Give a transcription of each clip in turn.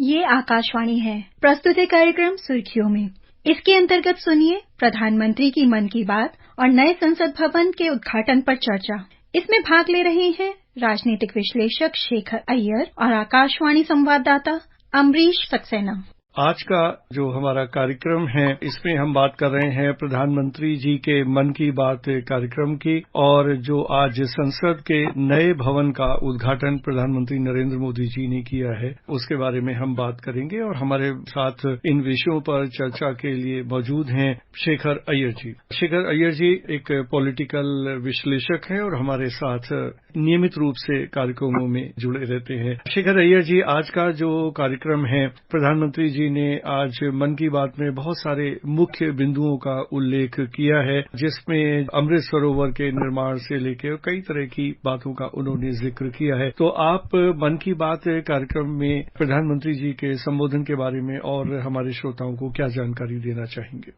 ये आकाशवाणी है। प्रस्तुत है कार्यक्रम सुर्खियों में। इसके अंतर्गत सुनिए प्रधानमंत्री की मन की बात और नए संसद भवन के उद्घाटन पर चर्चा। इसमें भाग ले रहे हैं राजनीतिक विश्लेषक शेखर अय्यर और आकाशवाणी संवाददाता अमरीश सक्सेना। आज का जो हमारा कार्यक्रम है इसमें हम बात कर रहे हैं प्रधानमंत्री जी के मन की बात कार्यक्रम की, और जो आज संसद के नए भवन का उद्घाटन प्रधानमंत्री नरेंद्र मोदी जी ने किया है उसके बारे में हम बात करेंगे। और हमारे साथ इन विषयों पर चर्चा के लिए मौजूद हैं शेखर अय्यर जी। शेखर अय्यर जी एक पॉलिटिकल विश्लेषक हैं और हमारे साथ नियमित रूप से कार्यक्रमों में जुड़े रहते हैं। शेखर अय्यर जी, आज का जो कार्यक्रम है, प्रधानमंत्री जी ने आज मन की बात में बहुत सारे मुख्य बिंदुओं का उल्लेख किया है, जिसमें अमृत सरोवर के निर्माण से लेकर कई तरह की बातों का उन्होंने जिक्र किया है। तो आप मन की बात कार्यक्रम में प्रधानमंत्री जी के संबोधन के बारे में और हमारे श्रोताओं को क्या जानकारी देना चाहेंगे?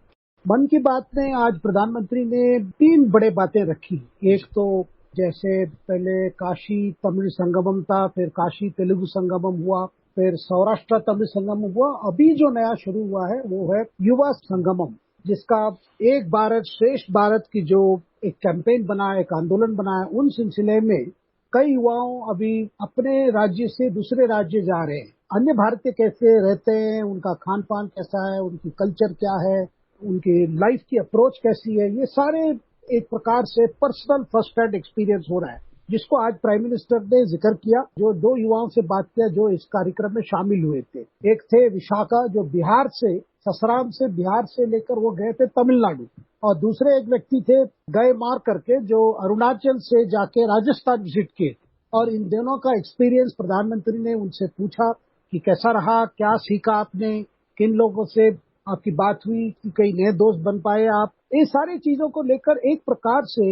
मन की बात में आज प्रधानमंत्री ने 3 बड़े बातें रखी। एक तो जैसे पहले काशी तमिल संगमम था, फिर काशी तेलुगु संगमम हुआ, फिर सौराष्ट्र तमिल संगमम हुआ। अभी जो नया शुरू हुआ है वो है युवा संगमम, जिसका एक भारत श्रेष्ठ भारत की जो एक कैंपेन बना है, एक आंदोलन बना है। उन सिलसिले में कई युवाओं अभी अपने राज्य से दूसरे राज्य जा रहे हैं। अन्य भारतीय कैसे रहते हैं, उनका खान पान कैसा है, उनकी कल्चर क्या है, उनकी लाइफ की अप्रोच कैसी है, ये सारे एक प्रकार से पर्सनल फर्स्ट हैंड एक्सपीरियंस हो रहा है, जिसको आज प्राइम मिनिस्टर ने जिक्र किया। जो 2 युवाओं से बात किया जो इस कार्यक्रम में शामिल हुए थे, एक थे विशाखा जो बिहार से, ससराम से बिहार से लेकर वो गए थे तमिलनाडु, और दूसरे एक व्यक्ति थे गए मार करके जो अरुणाचल से जाके राजस्थान विजिट किए। और इन दोनों का एक्सपीरियंस प्रधानमंत्री ने उनसे पूछा कि कैसा रहा, क्या सीखा आपने, किन लोगों से आपकी बात हुई, कि कई नए दोस्त बन पाए आप। ये सारी चीजों को लेकर एक प्रकार से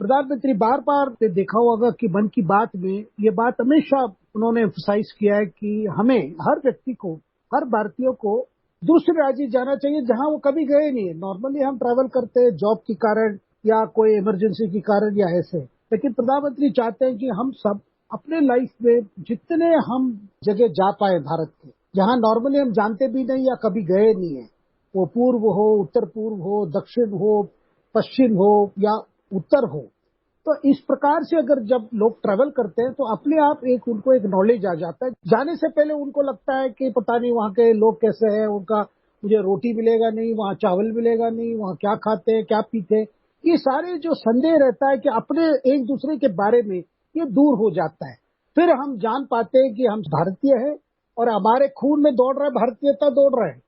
प्रधानमंत्री बार बार देखा होगा कि मन की बात में ये बात हमेशा उन्होंने एम्फसाइज किया है कि हमें हर व्यक्ति को, हर भारतीय को दूसरे राज्य जाना चाहिए जहां वो कभी गए नहीं है। नॉर्मली हम ट्रैवल करते हैं जॉब के कारण या कोई इमरजेंसी के कारण या ऐसे, लेकिन प्रधानमंत्री चाहते हैं कि हम सब अपने लाइफ में जितने हम जगह जा पाए भारत के, जहां नॉर्मली हम जानते भी नहीं या कभी गए नहीं है, वो पूर्व हो, उत्तर पूर्व हो, दक्षिण हो, पश्चिम हो या उत्तर हो, तो इस प्रकार से अगर जब लोग ट्रैवल करते हैं तो अपने आप उनको एक नॉलेज आ जाता है। जाने से पहले उनको लगता है कि पता नहीं वहाँ के लोग कैसे हैं, उनका मुझे रोटी मिलेगा नहीं, वहाँ चावल मिलेगा नहीं, वहाँ क्या खाते हैं, क्या पीते हैं, ये सारे जो संदेह रहता है कि अपने एक दूसरे के बारे में, ये दूर हो जाता है। फिर हम जान पाते हैं कि हम भारतीय हैं और हमारे खून में दौड़ रहा है, भारतीयता दौड़ रहा है।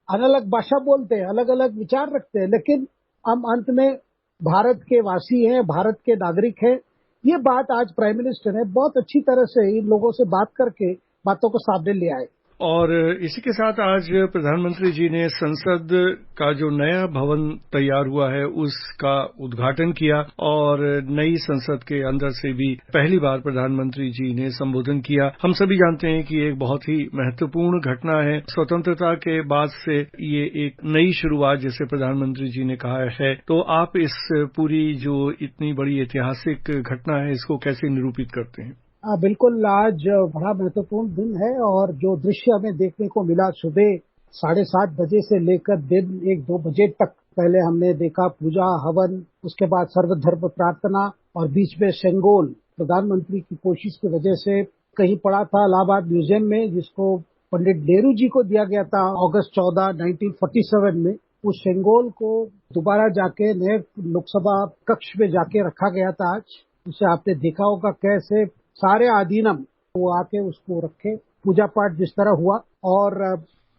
अलग अलग भाषा बोलते हैं, अलग अलग विचार रखते हैं, लेकिन हम अंत में भारत के वासी हैं, भारत के नागरिक हैं। ये बात आज प्राइम मिनिस्टर ने बहुत अच्छी तरह से इन लोगों से बात करके बातों को सामने ले आए। और इसी के साथ आज प्रधानमंत्री जी ने संसद का जो नया भवन तैयार हुआ है उसका उद्घाटन किया, और नई संसद के अंदर से भी पहली बार प्रधानमंत्री जी ने संबोधन किया। हम सभी जानते हैं कि एक बहुत ही महत्वपूर्ण घटना है, स्वतंत्रता के बाद से ये एक नई शुरुआत जिसे प्रधानमंत्री जी ने कहा है। तो आप इस पूरी जो इतनी बड़ी ऐतिहासिक घटना है इसको कैसे निरूपित करते हैं? बिल्कुल, आज बड़ा महत्वपूर्ण दिन है और जो दृश्य हमें देखने को मिला सुबह 7:30 बजे से लेकर दिन 1-2 बजे तक, पहले हमने देखा पूजा हवन, उसके बाद सर्वधर्म प्रार्थना और बीच में शेंगोल। प्रधानमंत्री की कोशिश की वजह से कहीं पड़ा था इलाहाबाद म्यूजियम में, जिसको पंडित नेहरू जी को दिया गया था अगस्त 14, 1947 में। उस शेंगोल को दोबारा जाके नए लोकसभा कक्ष में जाके रखा गया था आज। उसे आपने देखा होगा कैसे सारे अधीनम वो आके उसको रखे, पूजा पाठ जिस तरह हुआ, और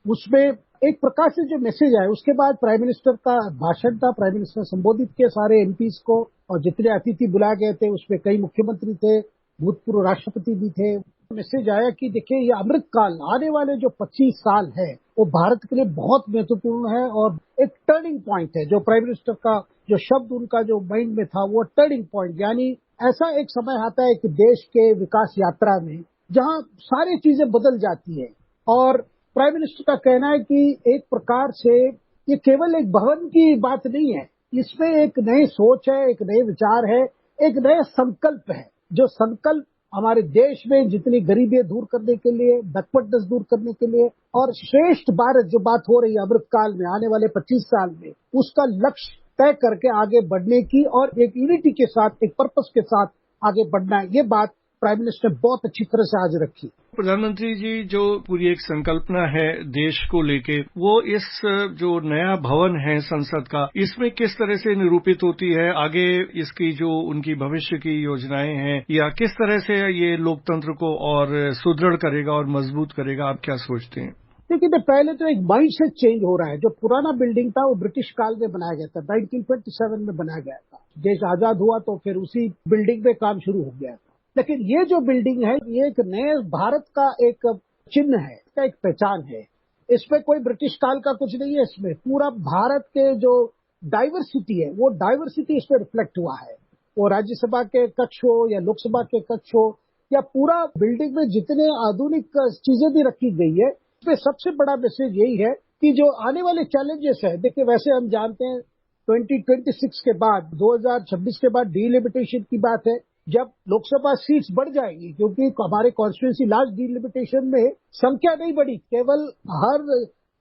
उसमें एक प्रकार से जो मैसेज आया। उसके बाद प्राइम मिनिस्टर का भाषण था, प्राइम मिनिस्टर संबोधित किए सारे एमपीज को, और जितने अतिथि बुलाए गए थे उसमें कई मुख्यमंत्री थे, भूतपूर्व राष्ट्रपति भी थे। मैसेज आया कि देखिए ये अमृत काल, आने वाले जो 25 साल है वो भारत के लिए बहुत महत्वपूर्ण है और एक टर्निंग पॉइंट है। जो प्राइम मिनिस्टर का जो शब्द उनका जो माइंड में था वो टर्निंग पॉइंट, यानी ऐसा एक समय आता है कि देश के विकास यात्रा में जहां सारी चीजें बदल जाती है। और प्राइम मिनिस्टर का कहना है कि एक प्रकार से ये केवल एक भवन की बात नहीं है, इसमें एक नई सोच है, एक नए विचार है, एक नया संकल्प है। जो संकल्प हमारे देश में जितनी गरीबी दूर करने के लिए, बैकवर्डनेस दूर करने के लिए और श्रेष्ठ भारत जो बात हो रही है अमृतकाल में आने वाले 25 साल में, उसका लक्ष्य तय करके आगे बढ़ने की और एक यूनिटी के साथ, एक पर्पस के साथ आगे बढ़ना है, ये बात प्राइम मिनिस्टर ने बहुत अच्छी तरह से आज रखी। प्रधानमंत्री जी, जो पूरी एक संकल्पना है देश को लेके, वो इस जो नया भवन है संसद का, इसमें किस तरह से निरूपित होती है? आगे इसकी जो उनकी भविष्य की योजनाएं हैं या किस तरह से ये लोकतंत्र को और सुदृढ़ करेगा और मजबूत करेगा, आप क्या सोचते हैं? देखिए, पहले तो एक माइंडसेट चेंज हो रहा है। जो पुराना बिल्डिंग था वो ब्रिटिश काल में बनाया गया था, 1927 में बनाया गया था। देश आजाद हुआ तो फिर उसी बिल्डिंग में काम शुरू हो गया था। लेकिन ये जो बिल्डिंग है, ये एक नए भारत का एक चिन्ह है, इसका एक पहचान है। इसमें कोई ब्रिटिश काल का कुछ नहीं है। इसमें पूरा भारत के जो डाइवर्सिटी है, वो डाइवर्सिटी इसमें रिफ्लेक्ट हुआ है। वो राज्यसभा के कक्ष हो या लोकसभा के कक्ष हो या पूरा बिल्डिंग में जितने आधुनिक चीजें भी रखी गई है, इसमें सबसे बड़ा मैसेज यही है कि जो आने वाले चैलेंजेस है, देखिए वैसे हम जानते हैं 2026 के बाद, 2026 के बाद डीलिमिटेशन की बात है, जब लोकसभा सीट्स बढ़ जाएंगी, क्योंकि हमारे कॉन्स्टिट्यूंसी लास्ट डीलिमिटेशन में संख्या नहीं बढ़ी, केवल हर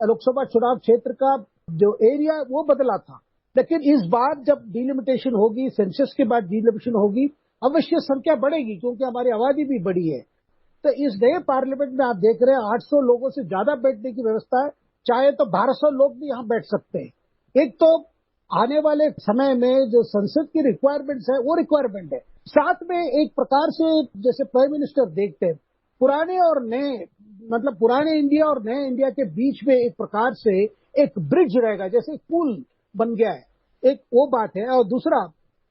लोकसभा चुनाव क्षेत्र का जो एरिया वो बदला था। लेकिन इस बार जब डीलिमिटेशन होगी, सेंसस के बाद डीलिमिटेशन होगी, अवश्य संख्या बढ़ेगी, क्योंकि हमारी आबादी भी बढ़ी है। तो इस नए पार्लियामेंट में आप देख रहे हैं 800 लोगों से ज्यादा बैठने की व्यवस्था है। चाहे तो 1200 लोग भी यहाँ बैठ सकते हैं। एक तो आने वाले समय में जो संसद की रिक्वायरमेंट्स है, वो रिक्वायरमेंट है। साथ में एक प्रकार से जैसे प्राइम मिनिस्टर देखते हैं, पुराने और नए, मतलब पुराने इंडिया और नए इंडिया के बीच में एक प्रकार से एक ब्रिज रहेगा, जैसे एक पुल बन गया है, एक वो बात है। और दूसरा,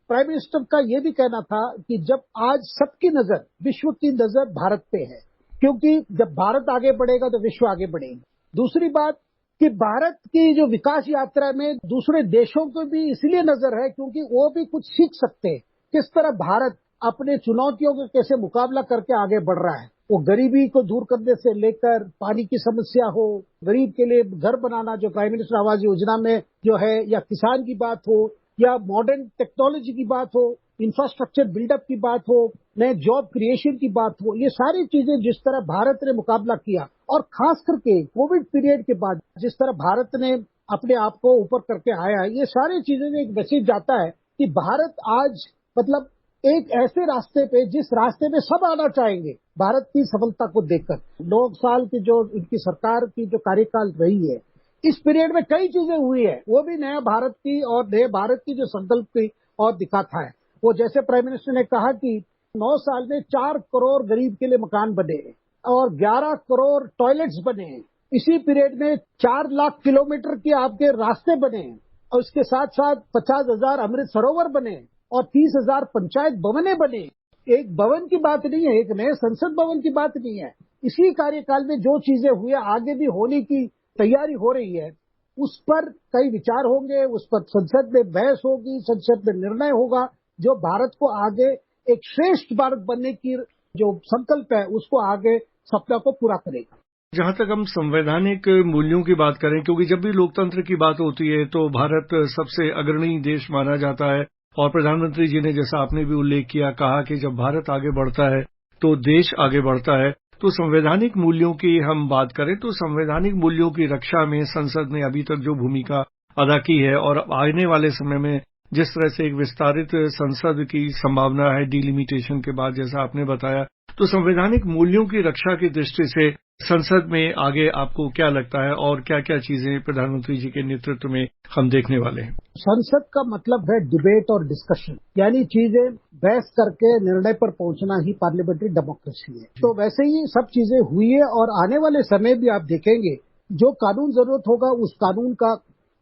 प्राइम मिनिस्टर का ये भी कहना था कि जब आज सबकी नजर, विश्व की नजर भारत पे है, क्योंकि जब भारत आगे बढ़ेगा तो विश्व आगे बढ़ेगा। दूसरी बात कि भारत की जो विकास यात्रा में दूसरे देशों को भी इसलिए नजर है क्योंकि वो भी कुछ सीख सकते हैं, किस तरह भारत अपने चुनौतियों का कैसे मुकाबला करके आगे बढ़ रहा है। वो गरीबी को दूर करने से लेकर पानी की समस्या हो, गरीब के लिए घर बनाना जो प्राइम मिनिस्टर आवास योजना में जो है, या किसान की बात हो, या मॉडर्न टेक्नोलॉजी की बात हो, इंफ्रास्ट्रक्चर बिल्डअप की बात हो, नए जॉब क्रिएशन की बात हो, ये सारी चीजें जिस तरह भारत ने मुकाबला किया, और खास करके कोविड पीरियड के बाद जिस तरह भारत ने अपने आप को ऊपर करके आया, ये सारी चीजें में एक मैसेज जाता है कि भारत आज मतलब एक ऐसे रास्ते पे, जिस रास्ते पे सब आना चाहेंगे भारत की सफलता को देखकर। 9 साल की जो इनकी सरकार की जो कार्यकाल रही है, इस पीरियड में कई चीजें हुई है, वो भी नया भारत की और नए भारत की जो संकल्प की और दिखाता है। वो जैसे प्राइम मिनिस्टर ने कहा कि 9 साल में 4 करोड़ गरीब के लिए मकान बने और 11 करोड़ टॉयलेट्स बने। इसी पीरियड में 4 लाख किलोमीटर के आपके रास्ते बने और उसके साथ साथ 50,000 अमृत सरोवर बने और 30,000 पंचायत भवने बने। एक भवन की बात नहीं है, एक नए संसद भवन की बात नहीं है। इसी कार्यकाल में जो चीजें हुई, आगे भी होने की तैयारी हो रही है, उस पर कई विचार होंगे, उस पर संसद में बहस होगी, संसद में निर्णय होगा, जो भारत को आगे एक श्रेष्ठ भारत बनने की जो संकल्प है, उसको आगे सपना को पूरा करेगा। जहां तक हम संवैधानिक मूल्यों की बात करें, क्योंकि जब भी लोकतंत्र की बात होती है तो भारत सबसे अग्रणी देश माना जाता है, और प्रधानमंत्री जी ने, जैसा आपने भी उल्लेख किया, कहा कि जब भारत आगे बढ़ता है तो देश आगे बढ़ता है। तो संवैधानिक मूल्यों की हम बात करें तो संवैधानिक मूल्यों की रक्षा में संसद ने अभी तक जो भूमिका अदा की है, और आने वाले समय में जिस तरह से एक विस्तारित संसद की संभावना है डीलिमिटेशन के बाद, जैसा आपने बताया, तो संवैधानिक मूल्यों की रक्षा की दृष्टि से संसद में आगे आपको क्या लगता है और क्या क्या चीजें प्रधानमंत्री जी के नेतृत्व में हम देखने वाले हैं? संसद का मतलब है डिबेट और डिस्कशन, यानी चीजें बहस करके निर्णय पर पहुंचना ही पार्लियामेंट्री डेमोक्रेसी है। तो वैसे ही सब चीजें हुई है और आने वाले समय भी आप देखेंगे जो कानून जरूरत होगा, उस कानून का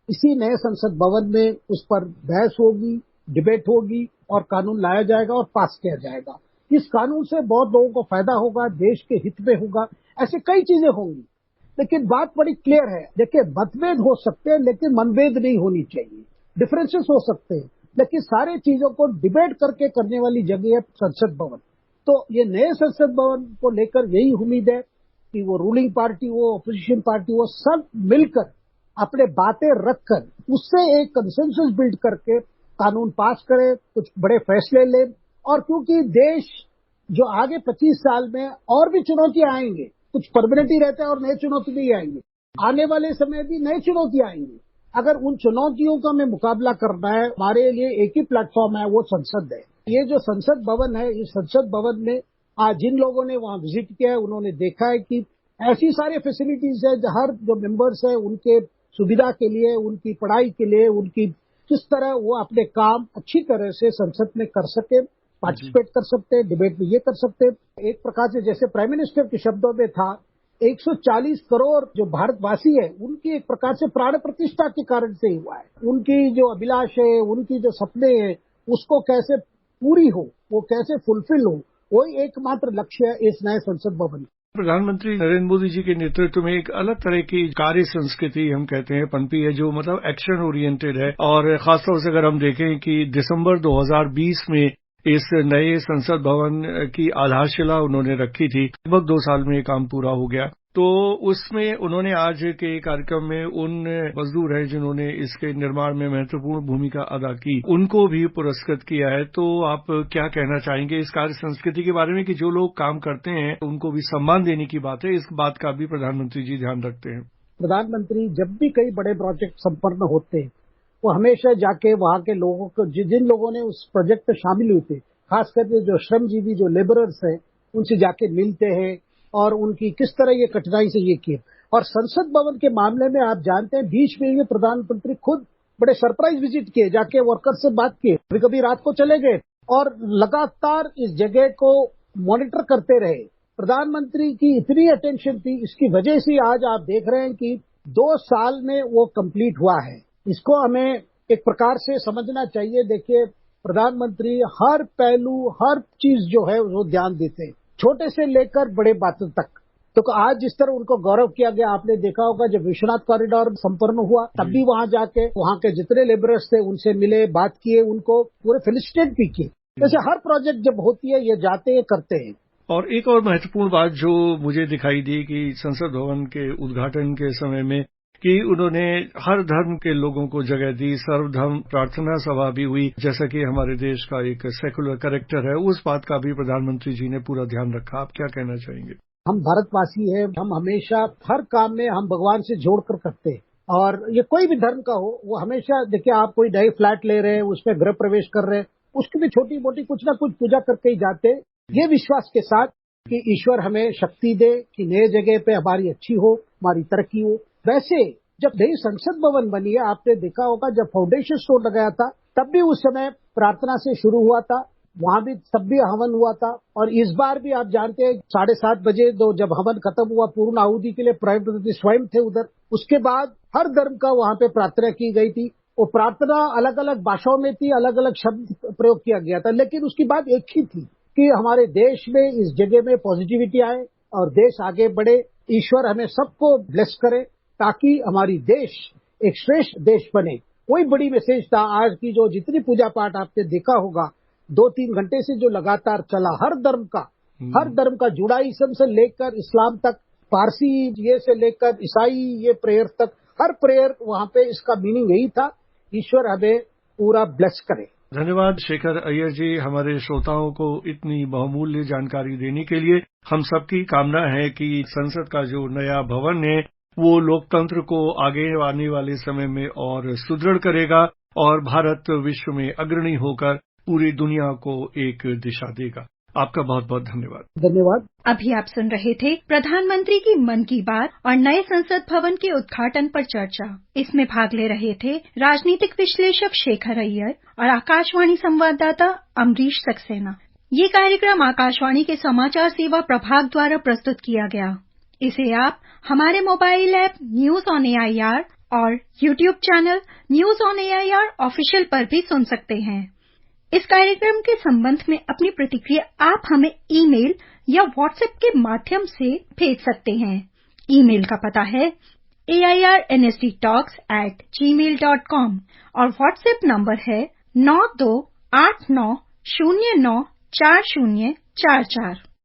इसी नए संसद भवन में उस पर बहस होगी, डिबेट होगी और कानून लाया जाएगा और पास किया जाएगा। इस कानून से बहुत लोगों को फायदा होगा, देश के हित में होगा, ऐसे कई चीजें होंगी। लेकिन बात बड़ी क्लियर है, देखिए मतभेद हो सकते हैं लेकिन मनभेद नहीं होनी चाहिए। डिफरेंसेस हो सकते हैं लेकिन सारे चीजों को डिबेट करके करने वाली जगह है संसद भवन। तो ये नए संसद भवन को लेकर यही उम्मीद है कि वो रूलिंग पार्टी हो, अपोजिशन पार्टी हो, सब मिलकर अपने बातें रखकर उससे एक कंसेंसस बिल्ड करके कानून पास करे, कुछ बड़े फैसले ले। और क्योंकि देश जो आगे 25 साल में और भी चुनौतियां आएंगे, कुछ परमानेंट ही रहते हैं और नए चुनौती भी आएंगे, आने वाले समय भी नई चुनौतियां आएंगी। अगर उन चुनौतियों का हमें मुकाबला करना है, हमारे लिए एक ही प्लेटफॉर्म है, वो संसद है। ये जो संसद भवन है, इस संसद भवन में आज जिन लोगों ने वहां विजिट किया है, उन्होंने देखा है कि ऐसी सारी फैसिलिटीज है, हर जो मेंबर्स है उनके सुविधा के लिए, उनकी पढ़ाई के लिए, उनकी किस तरह वो अपने काम अच्छी तरह से संसद में कर सके, पार्टिसिपेट कर सकते हैं, डिबेट में ये कर सकते हैं। एक प्रकार से जैसे प्राइम मिनिस्टर के शब्दों में था, 140 करोड़ जो भारतवासी है, उनकी एक प्रकार से प्राण प्रतिष्ठा के कारण से हुआ है। उनकी जो अभिलाष है, उनकी जो सपने हैं, उसको कैसे पूरी हो, वो कैसे फुलफिल हो, वही एकमात्र लक्ष्य है इस नए संसद भवन। प्रधानमंत्री नरेंद्र मोदी जी के नेतृत्व में एक अलग तरह की कार्य संस्कृति हम कहते हैं पनपी है, जो मतलब एक्शन ओरिएंटेड है। और खासतौर से अगर हम देखें कि दिसंबर 2020 में इस नए संसद भवन की आधारशिला उन्होंने रखी थी। लगभग 2 साल में ये काम पूरा हो गया। तो उसमें उन्होंने आज के कार्यक्रम में उन मजदूर हैं जिन्होंने इसके निर्माण में महत्वपूर्ण भूमिका अदा की, उनको भी पुरस्कृत किया है। तो आप क्या कहना चाहेंगे इस कार्य संस्कृति के बारे में कि जो लोग काम करते हैं उनको भी सम्मान देने की बात है, इस बात का भी प्रधानमंत्री जी ध्यान रखते हैं? प्रधानमंत्री जब भी कई बड़े प्रोजेक्ट संपन्न होते हैं, वो हमेशा जाके वहां के लोगों को, जिन लोगों ने उस प्रोजेक्ट में शामिल हुए थे, खास करके जो श्रमजीवी, जो लेबरर्स हैं, उनसे जाके मिलते हैं और उनकी किस तरह ये कठिनाई से ये किए। और संसद भवन के मामले में आप जानते हैं, बीच में ये प्रधानमंत्री खुद बड़े सरप्राइज विजिट किए, जाके वर्कर्स से बात किए, कभी कभी रात को चले गए और लगातार इस जगह को मॉनिटर करते रहे। प्रधानमंत्री की इतनी अटेंशन थी, इसकी वजह से आज आप देख रहे हैं कि 2 साल में वो कंप्लीट हुआ है। इसको हमें एक प्रकार से समझना चाहिए। देखिए, प्रधानमंत्री हर पहलू, हर चीज जो है वो ध्यान देते हैं, छोटे से लेकर बड़े बातों तक। तो आज जिस तरह उनको गौरव किया गया, आपने देखा होगा जब विश्वनाथ कॉरिडोर संपन्न हुआ, तब भी वहां जाके वहां के जितने लेबरर्स थे उनसे मिले, बात किए, उनको पूरे फेलिसिटेट भी किए। जैसे हर प्रोजेक्ट जब होती है, ये जाते हैं, करते हैं। और एक और महत्वपूर्ण बात जो मुझे दिखाई दी कि संसद भवन के उद्घाटन के समय में कि उन्होंने हर धर्म के लोगों को जगह दी, सर्वधर्म प्रार्थना सभा भी हुई, जैसा कि हमारे देश का एक सेकुलर कैरेक्टर है, उस बात का भी प्रधानमंत्री जी ने पूरा ध्यान रखा। आप क्या कहना चाहेंगे? हम भारतवासी हैं, हम हमेशा हर काम में हम भगवान से जोड़कर करते हैं, और ये कोई भी धर्म का हो, वो हमेशा देखिए, आप कोई नए फ्लैट ले रहे हैं, उसमें गृह प्रवेश कर रहे हैं, उसकी भी छोटी मोटी कुछ ना कुछ पूजा करके ही जाते हैं, ये विश्वास के साथ कि ईश्वर हमें शक्ति दे कि नए जगह पे हमारी अच्छी हो, हमारी तरक्की हो। वैसे जब नई संसद भवन बनी है, आपने देखा होगा जब फाउंडेशन स्टोन लगाया था, तब भी उस समय प्रार्थना से शुरू हुआ था, वहां भी तब भी हवन हुआ था। और इस बार भी आप जानते हैं 7:30 बजे जब हवन खत्म हुआ, पूर्ण आहुति के लिए प्राइम मिनिस्टर स्वयं थे उधर। उसके बाद हर धर्म का वहां पे प्रार्थना की गई थी। वो प्रार्थना अलग अलग भाषाओं में थी, अलग अलग शब्द प्रयोग किया गया था, लेकिन उसकी बात एक ही थी कि हमारे देश में इस जगह में पॉजिटिविटी आए और देश आगे बढ़े। ईश्वर हमें सबको ब्लेस करे ताकि हमारी देश एक श्रेष्ठ देश बने। वही बड़ी मैसेज था। आज की जो जितनी पूजा पाठ आपने देखा होगा, 2-3 घंटे से जो लगातार चला, हर धर्म का जुडाइज्म से लेकर इस्लाम तक, पारसी ये से लेकर ईसाई ये प्रेयर तक, हर प्रेयर वहां पे इसका मीनिंग यही था, ईश्वर हमें पूरा ब्लेस करे। धन्यवाद शेखर अय्यर जी, हमारे श्रोताओं को इतनी बहुमूल्य जानकारी देने के लिए। हम सबकी कामना है कि संसद का जो नया भवन है वो लोकतंत्र को आगे आने वाले समय में और सुदृढ़ करेगा और भारत विश्व में अग्रणी होकर पूरी दुनिया को एक दिशा देगा। आपका बहुत बहुत धन्यवाद। धन्यवाद। अभी आप सुन रहे थे प्रधानमंत्री की मन की बात और नए संसद भवन के उद्घाटन पर चर्चा। इसमें भाग ले रहे थे राजनीतिक विश्लेषक शेखर अय्यर और आकाशवाणी संवाददाता अमरीश सक्सेना। ये कार्यक्रम आकाशवाणी के समाचार सेवा प्रभाग द्वारा प्रस्तुत किया गया। इसे आप हमारे mobile app news on AIR और YouTube channel news on AIR official पर भी सुन सकते हैं। इस कार्यक्रम के संबंध में अपनी प्रतिक्रिया आप हमें ईमेल या व्हाट्सएप के माध्यम से भेज सकते हैं। ईमेल का पता है airnsdtalks@gmail.com और व्हाट्सएप नंबर है 9289094044।